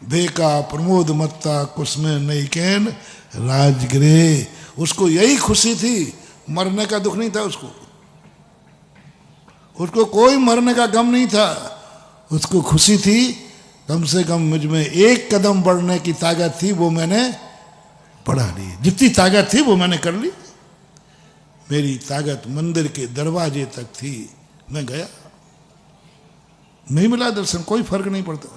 बेका प्रमोद मत्ता कुसमें नहीं कैन राजगृह। उसको यही खुशी थी, मरने का दुख नहीं था उसको। उसको कोई मरने का गम नहीं था। उसको खुशी थी कम से कम मुझ में एक कदम बढ़ने की ताकत थी, वो मैंने बढ़ा ली। जितनी ताकत थी वो मैंने कर ली। मेरी ताकत मंदिर के दरवाजे तक थी, मैं गया, नहीं मिला दर्शन, कोई फर्क नहीं पड़ता,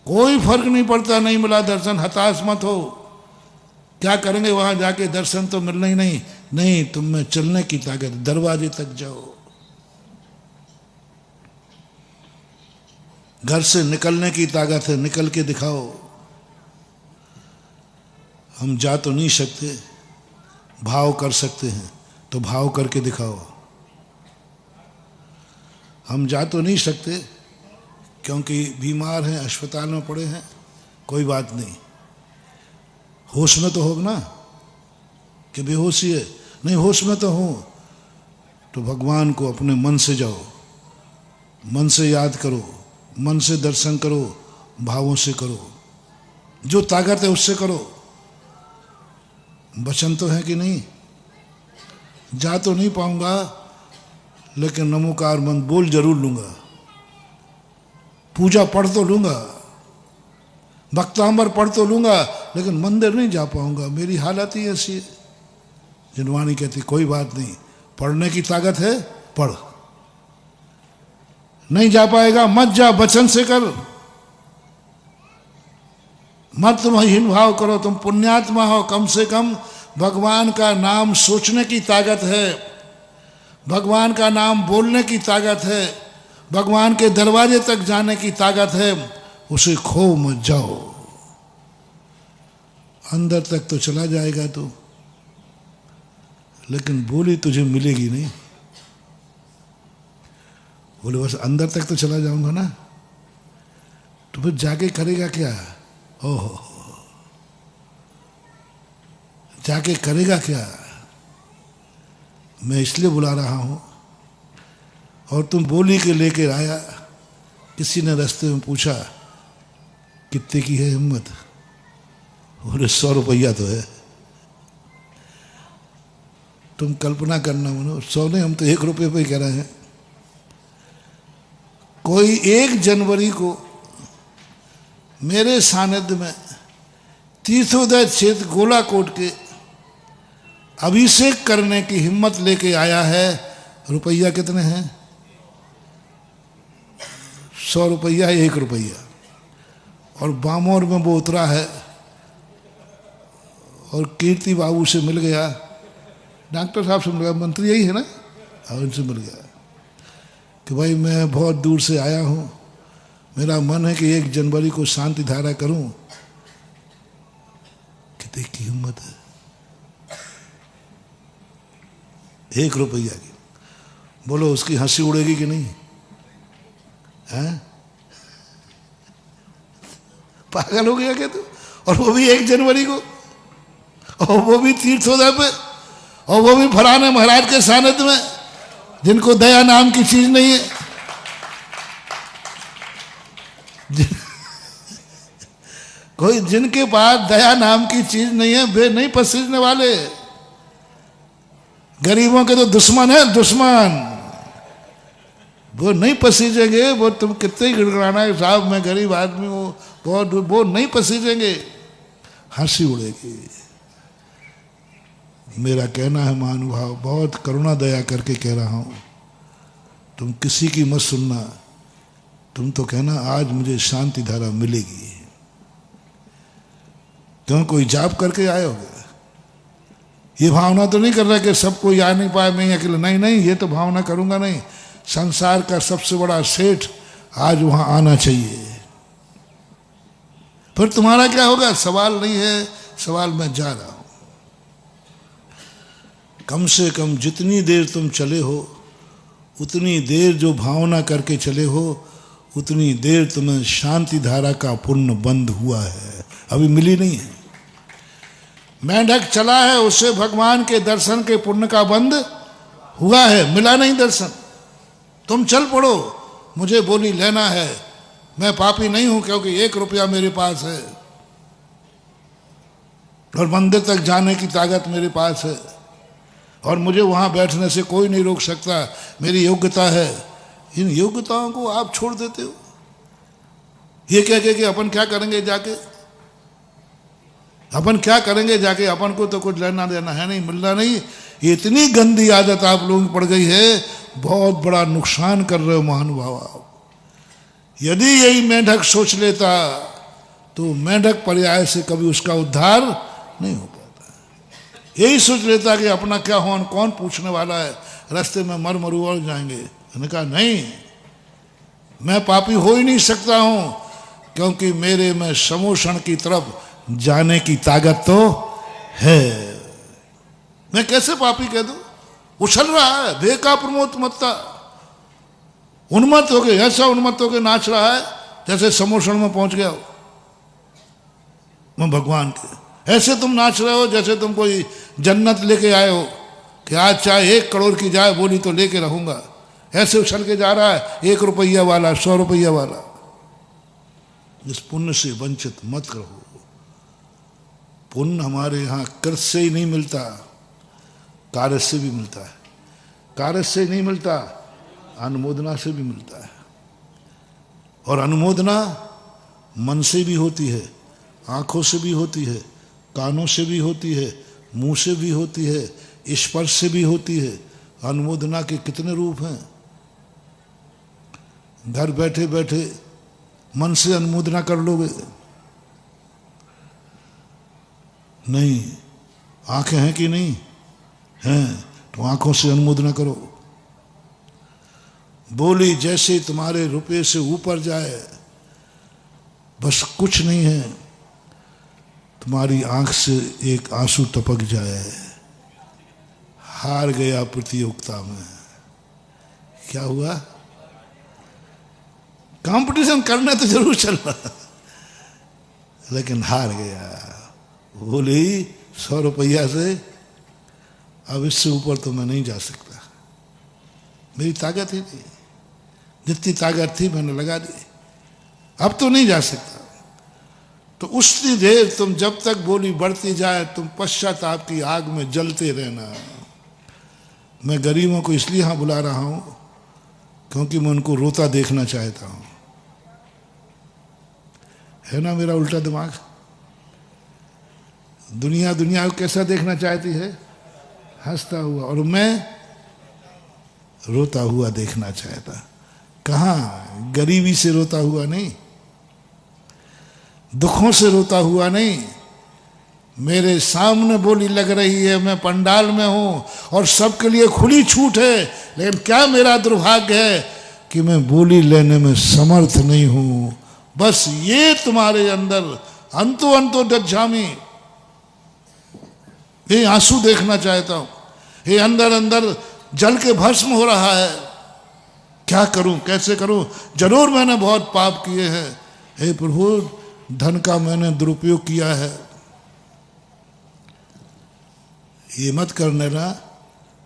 कोई फर्क नहीं पड़ता, नहीं मिला दर्शन, हताश मत हो। क्या करेंगे वहां जाके, दर्शन तो मिलना ही नहीं। नहीं, तुम में चलने की ताकत, दरवाजे तक जाओ। घर से निकलने की ताकत है, निकल के दिखाओ। हम जा तो नहीं सकते, भाव कर सकते हैं, तो भाव करके दिखाओ। हम जा तो नहीं सकते क्योंकि बीमार हैं, अस्पताल में पड़े हैं, कोई बात नहीं, होश में तो हो ना, कि बेहोशी है, नहीं होश में तो हो, तो भगवान को अपने मन से जाओ, मन से याद करो, मन से दर्शन करो, भावों से करो, जो ताकत है उससे करो। वचन तो है कि नहीं, जा तो नहीं पाऊंगा लेकिन नमोकार मंत्र बोल जरूर लूंगा, पूजा पढ़ तो लूंगा, भक्तांबर पढ़ तो लूंगा, लेकिन मंदिर नहीं जा पाऊंगा, मेरी हालत ही ऐसी है। जिनवानी कहती कोई बात नहीं, पढ़ने की ताकत है, पढ़। नहीं जा पाएगा मत जा, वचन से कर, मत तुम हीन भाव करो, तुम पुण्यात्मा हो, कम से कम भगवान का नाम सोचने की ताकत है, भगवान का नाम बोलने की ताकत है, भगवान के दरवाजे तक जाने की ताकत है, उसे खो मत जाओ। अंदर तक तो चला जाएगा तो, लेकिन बोली तुझे मिलेगी नहीं। बोले बस अंदर तक तो चला जाऊंगा ना, तो फिर जाके करेगा क्या? ओहो, जाके करेगा क्या? मैं इसलिए बुला रहा हूं। और तुम बोली के लेकर आया, किसी ने रास्ते में पूछा कितने की है हिम्मत? बोले 100 रुपया तो है। तुम कल्पना करना मनो, 100 नहीं, हम तो 1 रुपये पे ही कह रहे हैं। कोई 1 जनवरी को मेरे सानिध्य में तीर्थोदय क्षेत्र गोलाकोट के अभिषेक करने की हिम्मत लेके आया है। रुपया कितने हैं? 100 रुपया, 1 रुपया। और बामोर में वो उतरा है और कीर्ति बाबू से मिल गया, डॉक्टर साहब से मिल गया, मंत्री यही है ना, और उनसे मिल गया कि भाई मैं बहुत दूर से आया हूँ, मेरा मन है कि 1 जनवरी को शांति धारा करूं। कितने की हिम्मत है, 1 रुपया की। बोलो उसकी हंसी उड़ेगी कि नहीं? हैं? पागल हो गया क्या तू? और वो भी 1 जनवरी को, और वो भी तीर्थोदय पे, और वो भी फलाने महाराज के सानिध्य में, जिनको दया नाम की चीज नहीं है। कोई जिनके पास दया नाम की चीज नहीं है, वे नहीं पसीजने वाले। गरीबों के तो दुश्मन है, दुश्मन, वो नहीं पसीजेंगे। वो तुम कितने ही गिड़गिड़ाना है साहब मैं गरीब आदमी हूं, बहुत, वो नहीं पसीजेंगे, हंसी उड़ेगी। मेरा कहना है महानुभाव, बहुत करुणा दया करके कह रहा हूं, तुम किसी की मत सुनना, तुम तो कहना आज मुझे शांति धारा मिलेगी। क्यों, कोई जाप करके आए होगे? ये भावना तो नहीं कर रहा कि सब कोई आ नहीं पाए, मैं अकेले, नहीं नहीं, ये तो भावना करूंगा नहीं। संसार का सबसे बड़ा सेठ आज वहां आना चाहिए। फिर तुम्हारा क्या होगा? सवाल नहीं है, सवाल मैं जा रहा हूं। कम से कम जितनी देर तुम चले हो, उतनी देर जो भावना करके चले हो, उतनी देर तुम्हें शांति धारा का पुण्य बंद हुआ है, अभी मिली नहीं है। मेंढक चला है, उससे भगवान के दर्शन के पुण्य का बंद हुआ है, मिला नहीं दर्शन। तुम चल पड़ो, मुझे बोली लेना है, मैं पापी नहीं हूं क्योंकि 1 रुपया मेरे पास है और मंदिर तक जाने की ताकत मेरे पास है और मुझे वहां बैठने से कोई नहीं रोक सकता, मेरी योग्यता है। इन योग्यताओं को आप छोड़ देते हो ये कह के कि अपन क्या करेंगे जाके, अपन क्या करेंगे जाके, अपन को तो कुछ लेना देना है नहीं, मिलना नहीं। ये इतनी गंदी आदत आप लोगों की पड़ गई है, बहुत बड़ा नुकसान कर रहे हो महानुभाव आप। यदि यही मेंढक सोच लेता तो मेंढक पर्याय से कभी उसका उद्धार नहीं हो पाता। यही सोच लेता कि अपना क्या हो, कौन पूछने वाला है, रास्ते में मर मरुआ जाएंगे। मैंने कहा नहीं, मैं पापी हो ही नहीं सकता हूं क्योंकि मेरे में समोषण की तरफ जाने की ताकत तो है। मैं कैसे पापी कह दूं? उछल रहा है बेका प्रमोद मत्ता, उन्मत्त हो गए, ऐसा उन्मत्त हो के नाच रहा है जैसे समोषण में पहुंच गया हो मैं भगवान के। ऐसे तुम नाच रहे हो जैसे तुम कोई जन्नत लेके आए हो कि आज चाहे 1 करोड़ की जाए बोली तो लेके रहूंगा। ऐसे उछल के जा रहा है 1 रुपया वाला, 100 रुपया वाला। इस पुण्य से वंचित मत रहो। पुण्य हमारे यहाँ कर्ज से ही नहीं मिलता, कार्य से भी मिलता है। कार्य से नहीं मिलता, अनुमोदना से भी मिलता है। और अनुमोदना मन से भी होती है, आंखों से भी होती है, कानों से भी होती है, मुंह से भी होती है, स्पर्श से भी होती है। अनुमोदना के कितने रूप हैं। घर बैठे बैठे मन से अनुमोदना कर लोगे नहीं, आंखें हैं कि नहीं हैं, तो आंखों से अनुमोदना करो। बोली जैसे तुम्हारे रुपये से ऊपर जाए, बस कुछ नहीं है, तुम्हारी आंख से एक आंसू टपक जाए। हार गया प्रतियोगिता में। क्या हुआ? कंपटीशन करने तो जरूर चल रहा लेकिन हार गया। बोली 100 रुपया से अब इससे ऊपर तो मैं नहीं जा सकता। मेरी ताकत ही थी, जितनी ताकत थी मैंने लगा दी, अब तो नहीं जा सकता। तो उसी देर तुम जब तक बोली बढ़ती जाए तुम पश्चाताप की आग में जलते रहना। मैं गरीबों को इसलिए यहां बुला रहा हूं क्योंकि मैं उनको रोता देखना चाहता हूं। है ना मेरा उल्टा दिमाग? दुनिया दुनिया को कैसा देखना चाहती है? हंसता हुआ, और मैं रोता हुआ देखना चाहता। कहाँ? गरीबी से रोता हुआ नहीं, दुखों से रोता हुआ नहीं। मेरे सामने बोली लग रही है, मैं पंडाल में हूं और सबके लिए खुली छूट है, लेकिन क्या मेरा दुर्भाग्य है कि मैं बोली लेने में समर्थ नहीं हूं। बस ये तुम्हारे अंदर अंतो अंतो दज्जामी, ये आंसू देखना चाहता हूं। ये अंदर अंदर जल के भस्म हो रहा है। क्या करूं, कैसे करूं? जरूर मैंने बहुत पाप किए हैं, हे प्रभु धन का मैंने दुरुपयोग किया है। ये मत करने ना,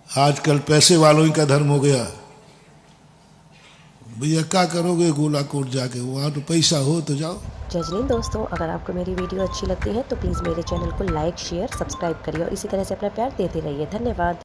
आजकल पैसे वालों ही का धर्म हो गया। भैया क्या करोगे गोलाकोट जाके, वहाँ तो पैसा हो तो जाओ। जजलीन दोस्तों, अगर आपको मेरी वीडियो अच्छी लगती है तो प्लीज़ मेरे चैनल को लाइक, शेयर, सब्सक्राइब करिए और इसी तरह से अपना प्यार देते रहिए। धन्यवाद।